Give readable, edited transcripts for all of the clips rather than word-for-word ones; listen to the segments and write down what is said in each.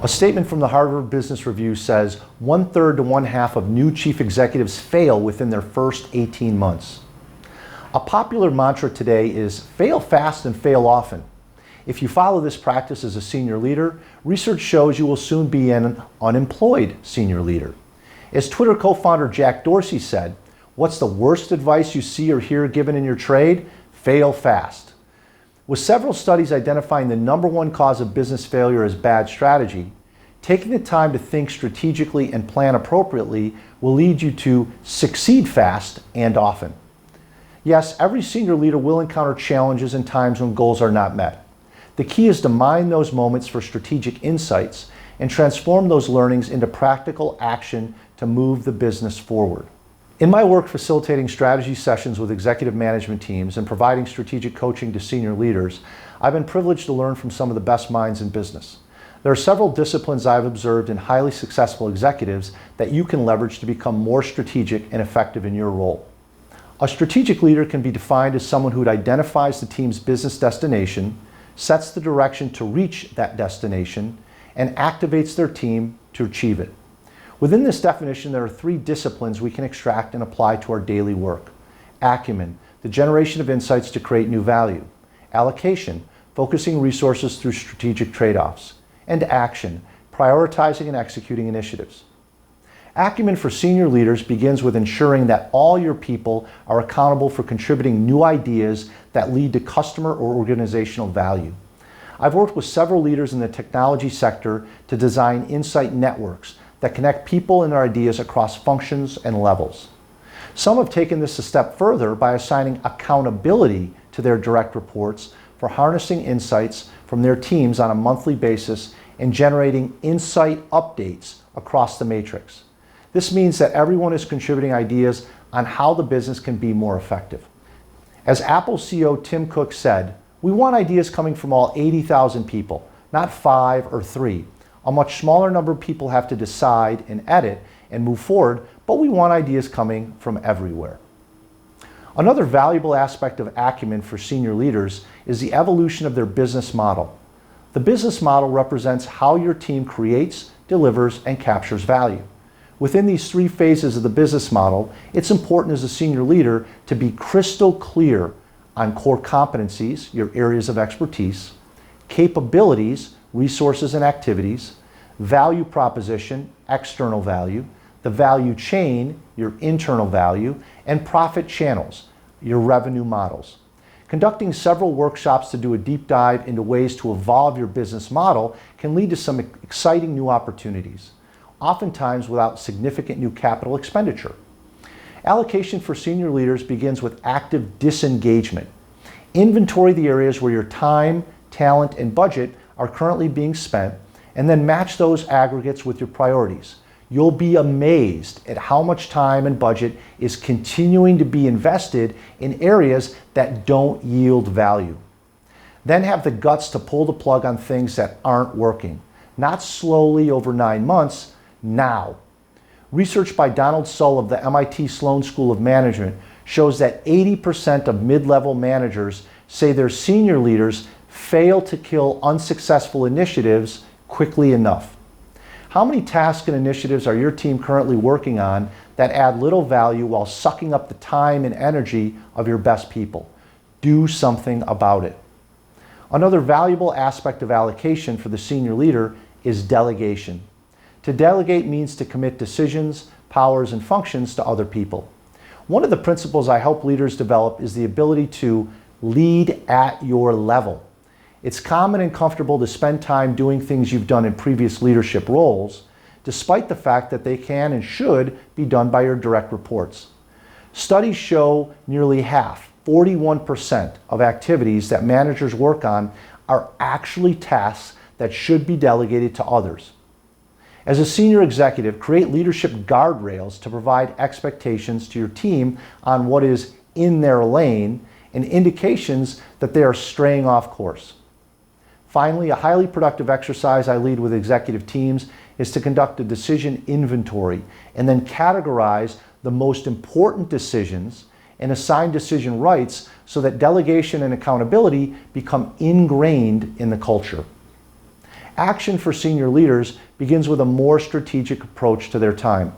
A statement from the Harvard Business Review says 1/3 to 1/2 of new chief executives fail within their first 18 months. A popular mantra today is fail fast and fail often. If you follow this practice as a senior leader, research shows you will soon be an unemployed senior leader. As Twitter co-founder Jack Dorsey said, "What's the worst advice you see or hear given in your trade? Fail fast." With several studies identifying the number one cause of business failure as bad strategy, taking the time to think strategically and plan appropriately will lead you to succeed fast and often. Yes, every senior leader will encounter challenges and times when goals are not met. The key is to mine those moments for strategic insights and transform those learnings into practical action to move the business forward. In my work facilitating strategy sessions with executive management teams and providing strategic coaching to senior leaders, I've been privileged to learn from some of the best minds in business. There are several disciplines I've observed in highly successful executives that you can leverage to become more strategic and effective in your role. A strategic leader can be defined as someone who identifies the team's business destination, sets the direction to reach that destination, and activates their team to achieve it. Within this definition, there are 3 disciplines we can extract and apply to our daily work. Acumen, the generation of insights to create new value. Allocation, focusing resources through strategic trade-offs. And action, prioritizing and executing initiatives. Acumen for senior leaders begins with ensuring that all your people are accountable for contributing new ideas that lead to customer or organizational value. I've worked with several leaders in the technology sector to design insight networks that connect people and their ideas across functions and levels. Some have taken this a step further by assigning accountability to their direct reports for harnessing insights from their teams on a monthly basis and generating insight updates across the matrix. This means that everyone is contributing ideas on how the business can be more effective. As Apple CEO Tim Cook said, "We want ideas coming from all 80,000 people, not 5 or 3. A much smaller number of people have to decide and edit and move forward, but we want ideas coming from everywhere." Another valuable aspect of acumen for senior leaders is the evolution of their business model. The business model represents how your team creates, delivers, and captures value. Within these 3 phases of the business model, it's important as a senior leader to be crystal clear on core competencies, your areas of expertise, capabilities, resources and activities, value proposition, external value, the value chain, your internal value, and profit channels, your revenue models. Conducting several workshops to do a deep dive into ways to evolve your business model can lead to some exciting new opportunities, oftentimes without significant new capital expenditure. Allocation for senior leaders begins with active disengagement. Inventory the areas where your time, talent, and budget are currently being spent, and then match those aggregates with your priorities. You'll be amazed at how much time and budget is continuing to be invested in areas that don't yield value. Then have the guts to pull the plug on things that aren't working. Not slowly over 9 months, now. Research by Donald Sull of the MIT Sloan School of Management shows that 80% of mid-level managers say their senior leaders fail to kill unsuccessful initiatives quickly enough. How many tasks and initiatives are your team currently working on that add little value while sucking up the time and energy of your best people? Do something about it. Another valuable aspect of allocation for the senior leader is delegation. To delegate means to commit decisions, powers, and functions to other people. One of the principles I help leaders develop is the ability to lead at your level. It's common and comfortable to spend time doing things you've done in previous leadership roles, despite the fact that they can and should be done by your direct reports. Studies show nearly half, 41% of activities that managers work on are actually tasks that should be delegated to others. As a senior executive, create leadership guardrails to provide expectations to your team on what is in their lane and indications that they are straying off course. Finally, a highly productive exercise I lead with executive teams is to conduct a decision inventory and then categorize the most important decisions and assign decision rights so that delegation and accountability become ingrained in the culture. Action for senior leaders begins with a more strategic approach to their time.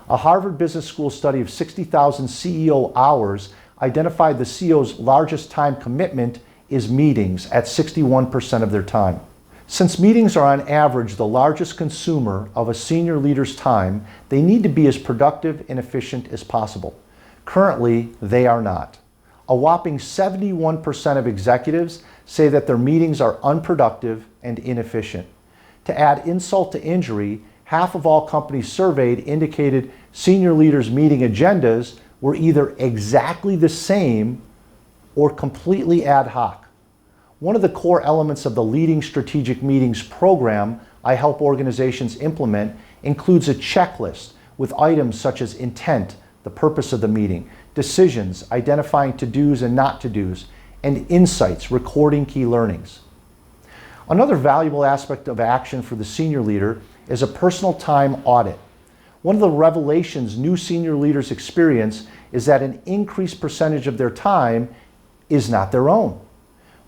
A Harvard Business School study of 60,000 CEO hours identified the CEO's largest time commitment is meetings at 61% of their time. Since meetings are on average the largest consumer of a senior leader's time, they need to be as productive and efficient as possible. Currently, they are not. A whopping 71% of executives say that their meetings are unproductive and inefficient. To add insult to injury, half of all companies surveyed indicated senior leaders' meeting agendas were either exactly the same or completely ad hoc. One of the core elements of the Leading Strategic Meetings program I help organizations implement includes a checklist with items such as intent, the purpose of the meeting, decisions, identifying to-dos and not to-dos, and insights, recording key learnings. Another valuable aspect of action for the senior leader is a personal time audit. One of the revelations new senior leaders experience is that an increased percentage of their time is not their own.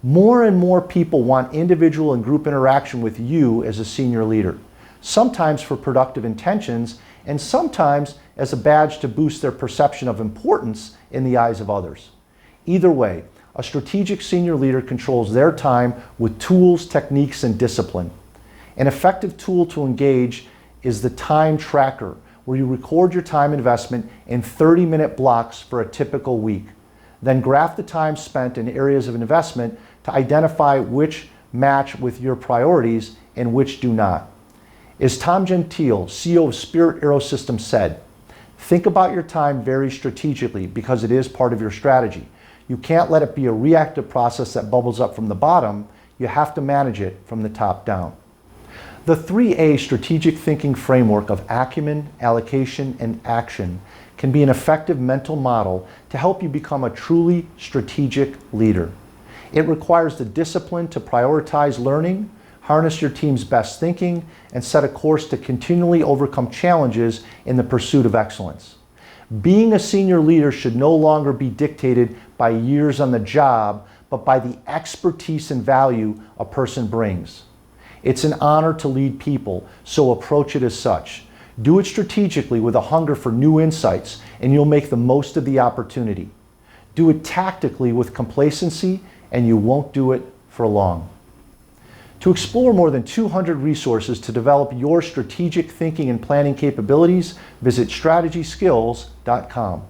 More and more people want individual and group interaction with you as a senior leader, sometimes for productive intentions and sometimes as a badge to boost their perception of importance in the eyes of others. Either way, a strategic senior leader controls their time with tools, techniques, and discipline. An effective tool to engage is the time tracker, where you record your time investment in 30-minute blocks for a typical week. Then graph the time spent in areas of investment to identify which match with your priorities and which do not. As Tom Gentile, CEO of Spirit AeroSystems, said, "Think about your time very strategically because it is part of your strategy. You can't let it be a reactive process that bubbles up from the bottom. You have to manage it from the top down." The 3A strategic thinking framework of acumen, allocation, and action can be an effective mental model to help you become a truly strategic leader. It requires the discipline to prioritize learning, harness your team's best thinking, and set a course to continually overcome challenges in the pursuit of excellence. Being a senior leader should no longer be dictated by years on the job, but by the expertise and value a person brings. It's an honor to lead people, so approach it as such. Do it strategically with a hunger for new insights, and you'll make the most of the opportunity. Do it tactically with complacency, and you won't do it for long. To explore more than 200 resources to develop your strategic thinking and planning capabilities, visit strategyskills.com.